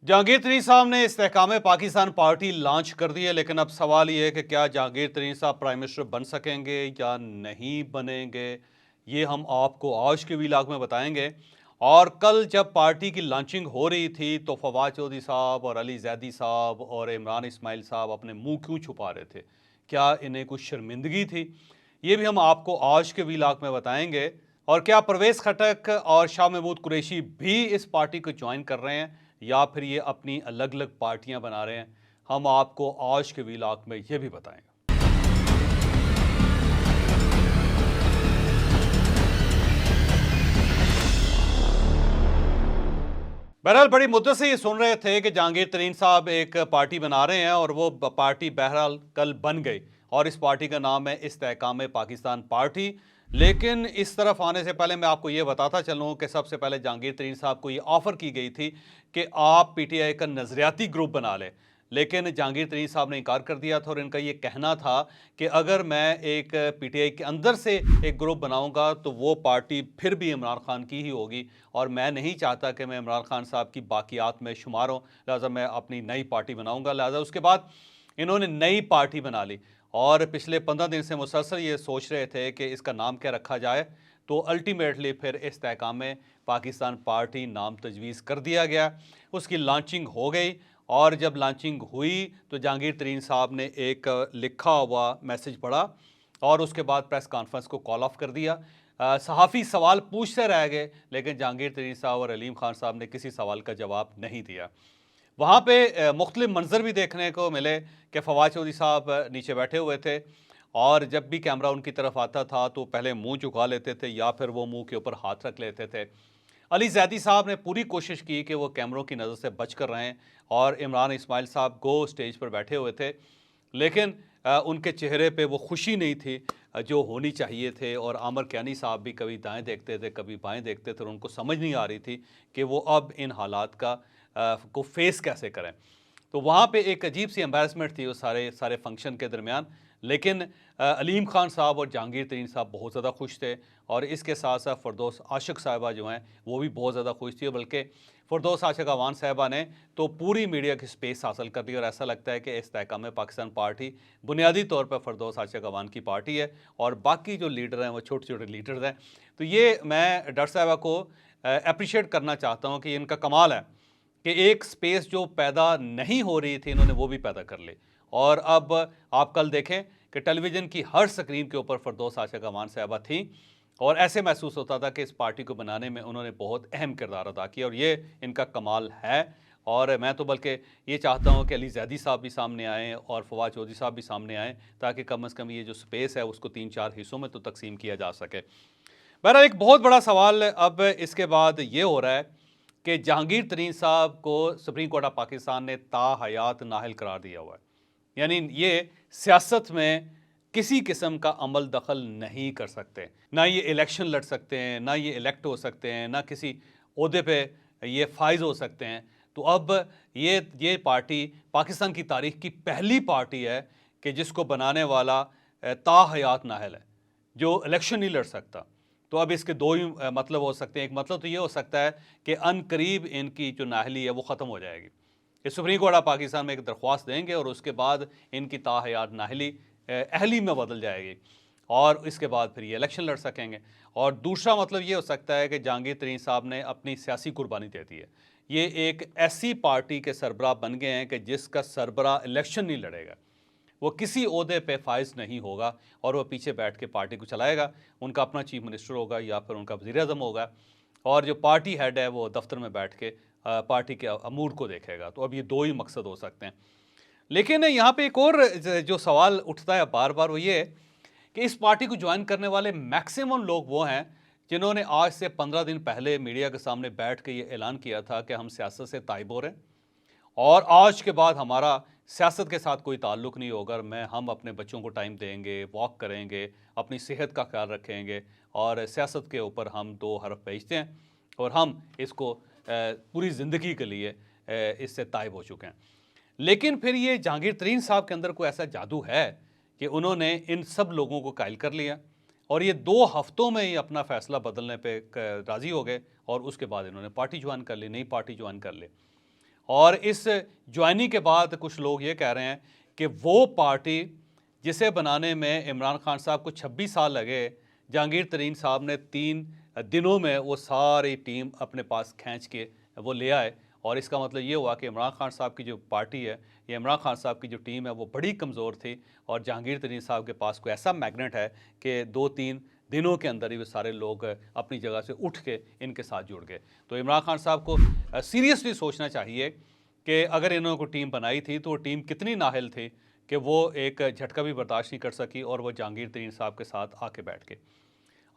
जहांगीर तरीन साहब ने इस्तेहकाम पाकिस्तान पार्टी लॉन्च कर दी है, लेकिन अब सवाल ये है कि क्या जहांगीर तरीन साहब प्राइम मिनिस्टर बन सकेंगे या नहीं बनेंगे। ये हम आपको आज के व्लॉग में बताएंगे। और कल जब पार्टी की लॉन्चिंग हो रही थी तो फवाद चौधरी साहब और अली जैदी साहब और इमरान इस्माइल साहब अपने मुंह क्यों छुपा रहे थे, क्या इन्हें कुछ शर्मिंदगी थी, ये भी हम आपको आज के व्लॉग में बताएंगे। और क्या परवेज़ खटक और शाह महमूद कुरैशी भी इस पार्टी को ज्वाइन कर रहे हैं या फिर ये अपनी अलग अलग पार्टियां बना रहे हैं, हम आपको आज के व्लॉग में ये भी बताएंगे। बहरहाल बड़ी मुद्दत से ये सुन रहे थे कि जहांगीर तरीन साहब एक पार्टी बना रहे हैं और वो पार्टी बहरहाल कल बन गई और इस पार्टी का नाम है इस्तेहकाम पाकिस्तान पार्टी। लेकिन इस तरफ आने से पहले मैं आपको ये बताता चलूँ कि सबसे पहले जहांगीर तरीन साहब को ये ऑफ़र की गई थी कि आप पीटीआई का नज़रियाती ग्रुप बना लें, लेकिन जहांगीर तरीन साहब ने इनकार कर दिया था और इनका ये कहना था कि अगर मैं एक पीटीआई के अंदर से एक ग्रुप बनाऊंगा तो वो पार्टी फिर भी इमरान खान की ही होगी और मैं नहीं चाहता कि मैं इमरान खान साहब की बाकियात में शुमार हूँ, लिहाजा मैं अपनी नई पार्टी बनाऊंगा। लिहाजा उसके बाद इन्होंने नई पार्टी बना ली और पिछले 15 दिन से मुसलसल ये सोच रहे थे कि इसका नाम क्या रखा जाए, तो अल्टीमेटली फिर इस्तेहकाम पाकिस्तान पार्टी नाम तजवीज़ कर दिया गया। उसकी लॉन्चिंग हो गई और जब लॉन्चिंग हुई तो जहांगीर तरीन साहब ने एक लिखा हुआ मैसेज पढ़ा और उसके बाद प्रेस कॉन्फ्रेंस को कॉल ऑफ कर दिया। सहाफ़ी सवाल पूछते रह गए, लेकिन जहांगीर तरीन साहब और अलीम खान साहब ने किसी सवाल का जवाब नहीं दिया। वहाँ पे मुख्तलिफ मंजर भी देखने को मिले कि फवाद चौधरी साहब नीचे बैठे हुए थे और जब भी कैमरा उनकी तरफ आता था तो पहले मुंह झुका लेते थे या फिर वो मुंह के ऊपर हाथ रख लेते थे। अली जैदी साहब ने पूरी कोशिश की कि वो कैमरों की नज़र से बच कर रहें और इमरान इस्माइल साहब गो स्टेज पर बैठे हुए थे, लेकिन उनके चेहरे पे वो खुशी नहीं थी जो होनी चाहिए थे। और आमर कियानी साहब भी कभी दाएं देखते थे कभी बाएं देखते थे और उनको समझ नहीं आ रही थी कि वो अब इन हालात को फेस कैसे करें। तो वहाँ पे एक अजीब सी एम्बेरसमेंट थी उस सारे सारे फंक्शन के दरमियान। लेकिन अलीम खान साहब और जहांगीर तरीन साहब बहुत ज़्यादा खुश थे और इसके साथ साथ फ़रदौस आशिक साहिबा जो हैं वो भी बहुत ज़्यादा खुश थी, बल्कि फ़रदौस आशिक अवान साहिबा ने तो पूरी मीडिया की स्पेस हासिल कर दी और ऐसा लगता है कि इस्तेहकाम पाकिस्तान पार्टी बुनियादी तौर पर फ़रदौस आशिक अवान की पार्टी है और बाकी जो लीडर हैं वो छोटे छोटे लीडर्स हैं। तो ये मैं डॉक्टर साहिबा को अप्रिशिएट करना चाहता हूँ कि इनका कमाल है कि एक स्पेस जो पैदा नहीं हो रही थी इन्होंने वो भी पैदा कर ली। और अब आप कल देखें कि टेलीविज़न की हर स्क्रीन के ऊपर फ़रदौस आशिक अमान साहिबा थी और ऐसे महसूस होता था कि इस पार्टी को बनाने में उन्होंने बहुत अहम किरदार अदा किया और ये इनका कमाल है। और मैं तो बल्कि ये चाहता हूँ कि अली जैदी साहब भी सामने आएँ और फवाद चौधरी साहब भी सामने आएँ ताकि कम अज़ कम ये जो स्पेस है उसको 3-4 हिस्सों में तो तकसीम किया जा सके। बहरहाल एक बहुत बड़ा सवाल अब इसके बाद ये हो रहा है कि जहांगीर तरीन साहब को सुप्रीम कोर्ट ऑफ पाकिस्तान ने ताहयात नाअहल करार दिया हुआ है, यानी ये सियासत में किसी किस्म का अमल दखल नहीं कर सकते, ना ये इलेक्शन लड़ सकते हैं, ना ये इलेक्ट हो सकते हैं, ना किसी ओहदे पे ये फाइज हो सकते हैं। तो अब ये पार्टी पाकिस्तान की तारीख की पहली पार्टी है कि जिसको बनाने वाला ताहयात नाअहल है, जो इलेक्शन नहीं लड़ सकता। तो अब इसके दो ही मतलब हो सकते हैं। एक मतलब तो ये हो सकता है कि अनकरीब इनकी जो नाअहली है वो ख़त्म हो जाएगी, ये सुप्रीम कोर्ट ऑफ पाकिस्तान में एक दरख्वास्त देंगे और उसके बाद इनकी ताहयात नाअहली अहली में बदल जाएगी और इसके बाद फिर ये इलेक्शन लड़ सकेंगे। और दूसरा मतलब ये हो सकता है कि जहांगीर तरीन साहब ने अपनी सियासी कुर्बानी दे दी है, ये एक ऐसी पार्टी के सरबराह बन गए हैं कि जिसका सरबराह इलेक्शन नहीं लड़ेगा, वो किसी ओहदे पे फाइज नहीं होगा और वो पीछे बैठ के पार्टी को चलाएगा। उनका अपना चीफ मिनिस्टर होगा या फिर उनका वज़ीर आज़म होगा और जो पार्टी हेड है वो दफ्तर में बैठ के पार्टी के अमूर को देखेगा। तो अब ये दो ही मकसद हो सकते हैं। लेकिन यहाँ पे एक और जो सवाल उठता है बार बार वो ये कि इस पार्टी को ज्वाइन करने वाले मैक्सिमम लोग वो हैं जिन्होंने आज से 15 दिन पहले मीडिया के सामने बैठ के ये ऐलान किया था कि हम सियासत से ताइब हो रहे हैं और आज के बाद हमारा सियासत के साथ कोई ताल्लुक़ नहीं होगा। हम अपने बच्चों को टाइम देंगे, वॉक करेंगे, अपनी सेहत का ख्याल रखेंगे और सियासत के ऊपर हम 2 हरफ भेजते हैं और हम इसको पूरी ज़िंदगी के लिए इससे ताइब हो चुके हैं। लेकिन फिर ये जहांगीर तरीन साहब के अंदर कोई ऐसा जादू है कि उन्होंने इन सब लोगों को कायल कर लिया और ये 2 हफ्तों में ही अपना फ़ैसला बदलने पे राज़ी हो गए और उसके बाद इन्होंने पार्टी ज्वाइन कर ली, नई पार्टी ज्वाइन कर ली। और इस ज्वाइनिंग के बाद कुछ लोग ये कह रहे हैं कि वो पार्टी जिसे बनाने में इमरान खान साहब को 26 साल लगे, जहांगीर तरीन साहब ने 3 दिनों में वो सारी टीम अपने पास खींच के वो ले आए। और इसका मतलब ये हुआ कि इमरान खान साहब की जो पार्टी है या इमरान खान साहब की जो टीम है वो बड़ी कमज़ोर थी और जहांगीर तरीन साहब के पास कोई ऐसा मैग्नेट है कि 2-3 दिनों के अंदर ही वो सारे लोग अपनी जगह से उठ के इनके साथ जुड़ गए। तो इमरान खान साहब को सीरियसली सोचना चाहिए कि अगर इन्होंने कोई टीम बनाई थी तो वो टीम कितनी नाअहल थी कि वो एक झटका भी बर्दाश्त नहीं कर सकी और वो जहांगीर तरीन साहब के साथ आके बैठ गए।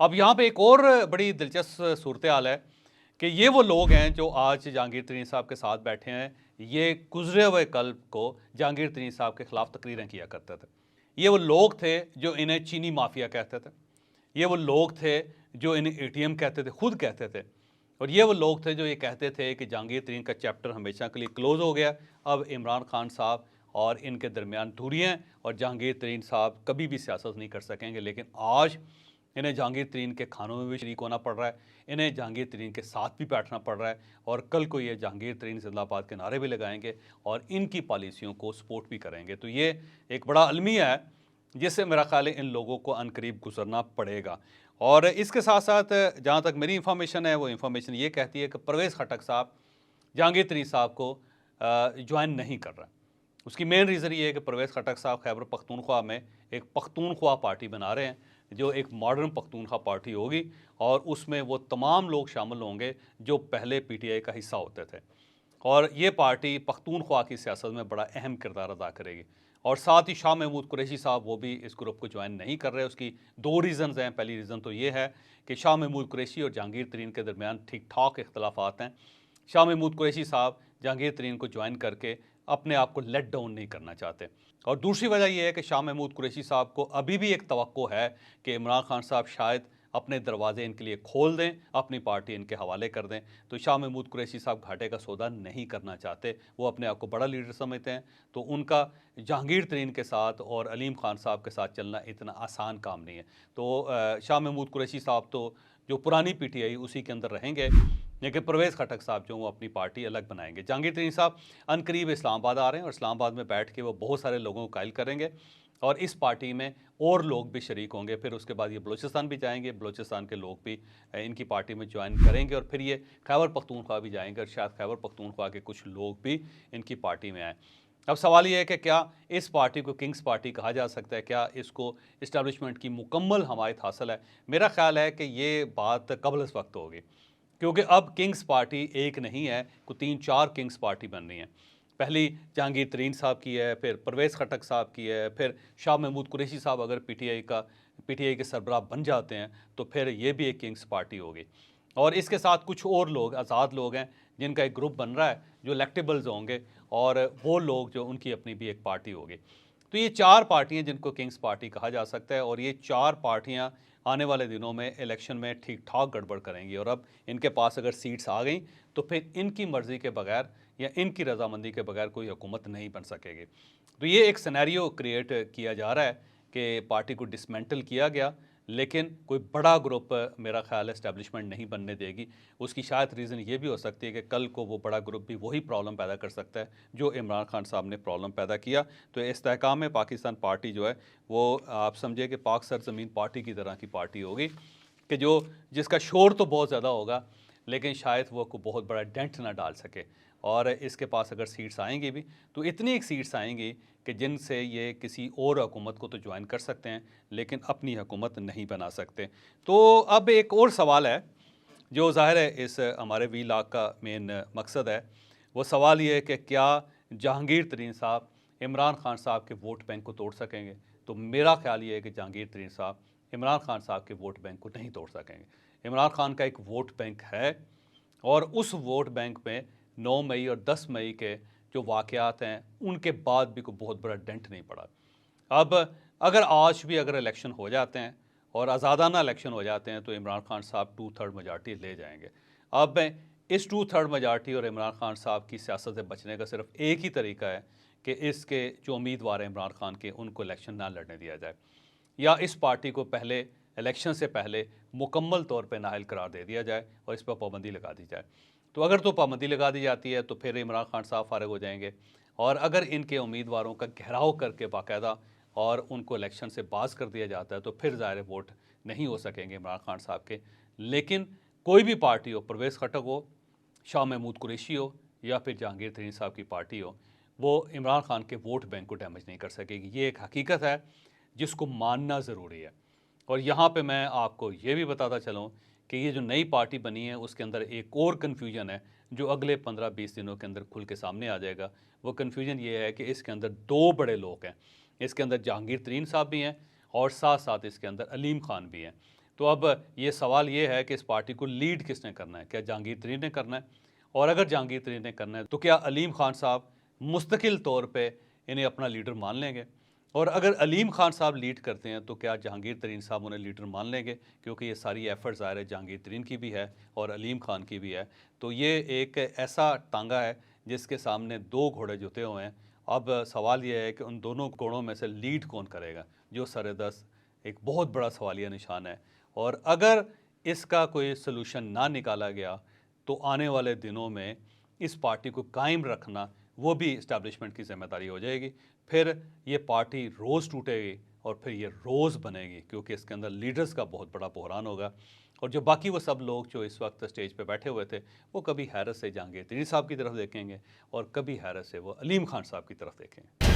अब यहाँ पे एक और बड़ी दिलचस्प सूरत हाल है कि ये वो लोग हैं जो आज जहांगीर तरीन साहब के साथ बैठे हैं। ये गुजरे हुए कल को जहांगीर तरीन साहब के खिलाफ तकरीरें किया करते थे। ये वो लोग थे जो इन्हें चीनी माफिया कहते थे। ये वो लोग थे जो इन्हें एटीएम कहते थे, खुद कहते थे। और ये वो लोग थे जो ये कहते थे कि जहांगीर तरीन का चैप्टर हमेशा के लिए क्लोज हो गया, अब इमरान खान साहब और इनके दरमियान दूरियां हैं और जहांगीर तरीन साहब कभी भी सियासत नहीं कर सकेंगे। लेकिन आज इन्हें जहांगीर तरीन के खानों में भी शरीक होना पड़ रहा है, इन्हें जहांगीर तरीन के साथ भी बैठना पड़ रहा है और कल को ये जहांगीर तरीन जिंदाबाद के नारे भी लगाएंगे और इनकी पॉलिसियों को सपोर्ट भी करेंगे। तो ये एक बड़ा अलमिया है जिससे मेरा ख्याल है इन लोगों को अनकरीब गुजरना पड़ेगा। और इसके साथ साथ जहाँ तक मेरी इंफॉर्मेशन है वो इंफॉर्मेशन ये कहती है कि परवेज़ खटक साहब जहांगीर तरीन साहब को ज्वाइन नहीं कर रहा है। उसकी मेन रीज़न ये है कि परवेज़ खटक साहब खैबर पख्तूनख्वा में एक पख्तूनख्वा पार्टी बना रहे हैं जो एक मॉडर्न पख्तूनख्वा पार्टी होगी और उसमें वो तमाम लोग शामिल होंगे जो पहले पीटीआई का हिस्सा होते थे और ये पार्टी पख्तूनख्वा की सियासत में बड़ा अहम किरदार अदा करेगी। और साथ ही शाह महमूद कुरैशी साहब वो भी इस ग्रुप को ज्वाइन नहीं कर रहे। उसकी 2 रीज़न्स हैं। पहली रीज़न तो ये है कि शाह महमूद कुरैशी और जहांगीर तरीन के दरमियान ठीक ठाक इख्तलाफात हैं। शाह महमूद कुरैशी साहब जहांगीर तरीन को ज्वाइन करके अपने आप को लेट डाउन नहीं करना चाहते। और दूसरी वजह यह है कि शाह महमूद कुरैशी साहब को अभी भी एक तवक्को है कि इमरान खान साहब शायद अपने दरवाजे इनके लिए खोल दें, अपनी पार्टी इनके हवाले कर दें। तो शाह महमूद कुरैशी साहब घाटे का सौदा नहीं करना चाहते, वो अपने आप को बड़ा लीडर समझते हैं। तो उनका जहांगीर तरीन के साथ और अलीम खान साहब के साथ चलना इतना आसान काम नहीं है। तो शाह महमूद कुरैशी साहब तो जो पुरानी पीटीआई उसी के अंदर रहेंगे, लेकिन परवेज़ खटक साहब जो वो अपनी पार्टी अलग बनाएंगे। जहांगीर तरीन साहब अनकरीब इस्लामाबाद आ रहे हैं और इस्लामाबाद में बैठ के वो बहुत सारे लोगों को कायल करेंगे और इस पार्टी में और लोग भी शरीक होंगे। फिर उसके बाद ये बलूचिस्तान भी जाएंगे, बलूचिस्तान के लोग भी इनकी पार्टी में ज्वाइन करेंगे और फिर ये खैबर पख्तूनख्वा भी जाएंगे और शायद खैबर पख्तूनख्वा के कुछ लोग भी इनकी पार्टी में आएँ। अब सवाल ये है कि क्या इस पार्टी को किंग्स पार्टी कहा जा सकता है, क्या इसको इस्टेब्लिशमेंट की मुकम्मल हमायत हासिल है? मेरा ख्याल है कि ये बात कबल इस वक्त होगी, क्योंकि अब किंग्स पार्टी एक नहीं है, को 3-4 किंग्स पार्टी बन रही हैं। पहली जहांगीर तरीन साहब की है, फिर परवेज़ खटक साहब की है, फिर शाह महमूद कुरैशी साहब अगर पीटीआई के सरबराह बन जाते हैं तो फिर ये भी एक किंग्स पार्टी होगी। और इसके साथ कुछ और लोग आज़ाद लोग हैं जिनका एक ग्रुप बन रहा है जो इलेक्टेबल्स होंगे और वो लोग जो उनकी अपनी भी एक पार्टी होगी। तो ये 4 पार्टियां जिनको किंग्स पार्टी कहा जा सकता है और ये 4 पार्टियां आने वाले दिनों में इलेक्शन में ठीक ठाक गड़बड़ करेंगी और अब इनके पास अगर सीट्स आ गई तो फिर इनकी मर्ज़ी के बगैर या इनकी रजामंदी के बगैर कोई हुकूमत नहीं बन सकेगी। तो ये एक सिनेरियो क्रिएट किया जा रहा है कि पार्टी को डिसमेंटल किया गया, लेकिन कोई बड़ा ग्रुप मेरा ख्याल है इस्टेब्लिशमेंट नहीं बनने देगी। उसकी शायद रीज़न ये भी हो सकती है कि कल को वो बड़ा ग्रुप भी वही प्रॉब्लम पैदा कर सकता है जो इमरान खान साहब ने प्रॉब्लम पैदा किया। तो इस्तेहकाम पाकिस्तान पार्टी जो है वो आप समझिए कि पाक सरज़मीन पार्टी की तरह की पार्टी होगी कि जिसका शोर तो बहुत ज़्यादा होगा लेकिन शायद वो को बहुत बड़ा डेंट ना डाल सके। और इसके पास अगर सीट्स आएंगी भी तो इतनी एक सीट्स आएंगी कि जिनसे ये किसी और हुकूमत को तो ज्वाइन कर सकते हैं लेकिन अपनी हुकूमत नहीं बना सकते। तो अब एक और सवाल है जो ज़ाहिर है इस हमारे वीलॉग का मेन मकसद है। वो सवाल ये है कि क्या जहांगीर तरीन साहब इमरान खान साहब के वोट बैंक को तोड़ सकेंगे? तो मेरा ख्याल ये है कि जहांगीर तरीन साहब इमरान खान साहब के वोट बैंक को नहीं तोड़ सकेंगे। इमरान खान का एक वोट बैंक है और उस वोट बैंक में 9 मई और 10 मई के जो वाक़यात हैं उनके बाद भी कोई बहुत बड़ा डेंट नहीं पड़ा। अब अगर आज भी अगर इलेक्शन हो जाते हैं और आज़ादाना इलेक्शन हो जाते हैं तो इमरान खान साहब 2/3 मेजॉरिटी ले जाएंगे। अब इस 2/3 मेजॉरिटी और इमरान खान साहब की सियासत से बचने का सिर्फ एक ही तरीका है कि इसके जो उम्मीदवार हैं इमरान खान के उनको इलेक्शन ना लड़ने दिया जाए या इस पार्टी को पहले इलेक्शन से पहले मुकम्मल तौर पर नाअहल करार दे दिया जाए और इस पर पाबंदी लगा दी जाए। तो अगर तो पाबंदी लगा दी जाती है तो फिर इमरान खान साहब फारिग हो जाएंगे, और अगर इनके उम्मीदवारों का घेराव करके बाकायदा और उनको इलेक्शन से बाज कर दिया जाता है तो फिर ज़ाहिर वोट नहीं हो सकेंगे इमरान खान साहब के। लेकिन कोई भी पार्टी हो, परवेज़ खटक हो, शाह महमूद कुरैशी हो या फिर जहांगीर तरीन साहब की पार्टी हो, वो इमरान खान के वोट बैंक को डैमेज नहीं कर सकेगी। ये एक हकीकत है जिसको मानना ज़रूरी है। और यहाँ पे मैं आपको ये भी बताता चलूँ कि ये जो नई पार्टी बनी है उसके अंदर एक और कन्फ्यूजन है जो अगले 15-20 दिनों के अंदर खुल के सामने आ जाएगा। वो कन्फ्यूजन ये है कि इसके अंदर दो बड़े लोग हैं। इसके अंदर जहांगीर तरीन साहब भी हैं और साथ साथ इसके अंदर अलीम खान भी हैं। तो अब ये सवाल ये है कि इस पार्टी को लीड किसने करना है? क्या जहांगीर तरीन ने करना है? और अगर जहांगीर तरीन ने करना है तो क्या अलीम खान साहब मुस्तकिल तौर पे इन्हें अपना लीडर मान लेंगे? और अगर अलीम खान साहब लीड करते हैं तो क्या जहांगीर तरीन साहब उन्हें लीडर मान लेंगे? क्योंकि ये सारी एफर्ट ज़ाहिर है जहांगीर तरीन की भी है और अलीम खान की भी है। तो ये एक ऐसा तांगा है जिसके सामने दो घोड़े जुते हुए हैं। अब सवाल ये है कि उन दोनों घोड़ों में से लीड कौन करेगा, जो सरेदस्त एक बहुत बड़ा सवालिया निशान है। और अगर इसका कोई सलूशन ना निकाला गया तो आने वाले दिनों में इस पार्टी को कायम रखना वो भी इस्टेब्लिशमेंट की जिम्मेदारी हो जाएगी। फिर ये पार्टी रोज़ टूटेगी और फिर ये रोज़ बनेगी, क्योंकि इसके अंदर लीडर्स का बहुत बड़ा बहरान होगा। और जो बाकी वो सब लोग जो इस वक्त स्टेज पे बैठे हुए थे वो कभी हैरत से जहांगीर तरीन साहब की तरफ देखेंगे और कभी हैरत से वो अलीम खान साहब की तरफ देखेंगे।